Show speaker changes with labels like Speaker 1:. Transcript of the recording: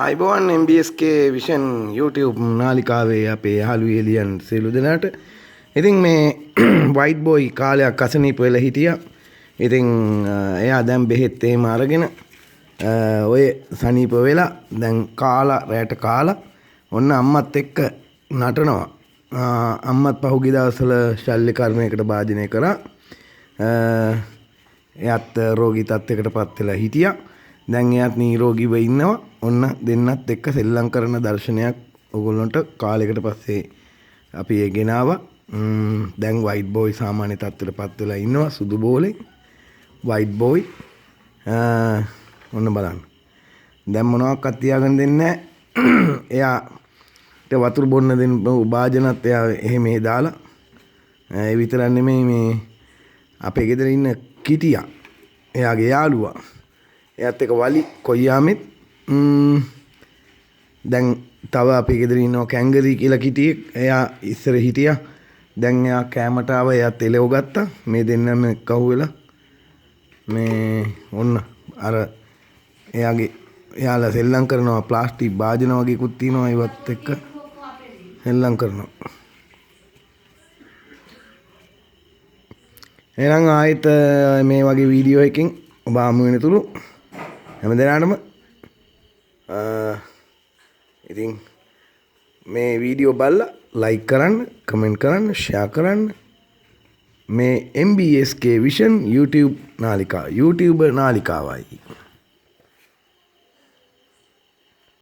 Speaker 1: අයිබෝන් MBSK vision YouTube නාලිකාවේ අපේ යාළු එලියන් සියලු දෙනාට. ඉතින් මේ වයිට් බොයි කාලයක් අසනීප වෙලා හිටියා. ඉතින් එයා දැන් බෙහෙත් එහෙම අරගෙන ඔය සනීප වෙලා දැන් කාලා රැට කාලා ඔන්න අම්මත් එක්ක නටනවා. අම්මත් පහුගිය දවස්වල ශල්‍ය කර්මයකට භාජනය කරා. එයාත් රෝගී තත්යකටපත් වෙලා හිටියා. දැන් එයාත් නිරෝගීව ඉන්නවා. ඔන්න දෙන්නත් එක්ක සෙල්ලම් කරන දර්ශනයක් ඔයගොල්ලන්ට කාලයකට පස්සේ අපි ඒ ගෙනාවා. දැන් වයිට් බෝයි සාමාන්‍ය තත්ත්වයටපත් වෙලා ඉන්නවා. සුදු බෝලේ වයිට් බෝයි ඔන්න බලන්න. දැන් මොනවාක්වත් තියාගෙන දෙන්නේ නැහැ. එයාට වතුර බොන්න දෙන්න භාජනත් එයා එහෙම දාලා. ඒ විතරක් නෙමෙයි මේ අපේ ගෙදර ඉන්න කිටියා එයාගේ යාළුවා. එයාත් එක්ක වලි කොයියාමෙත් දැන් තව අපේ ගෙදර ඉන්නවා කැංගරි කියලා කිටියෙක්. එයා ඉස්සර හිටියා. දැන් එයා කැමට ආව. එයාත් එලෙව ගත්තා. මේ දෙන්නම එක්කහුව වෙලා මේ ඔන්න අර එයාලා සෙල්ලම් කරනවා. ප්ලාස්ටික් භාජන වගේකුත් තියෙනවා. ඒවත් එක්ක සෙල්ලම් කරනවා. එහෙනම් ආයෙත් මේ වගේ වීඩියෝ එකකින් ඔබ හමු වෙනතුරු හැම දෙනාටම ඉතින් මේ වීඩියෝ බලලා ලයික් කරන්න, කමෙන්ට් කරන්න, ෂෙයා කරන්න. මේ MBSK විෂන් YouTube නාලිකාව YouTuber නාලිකාවයි.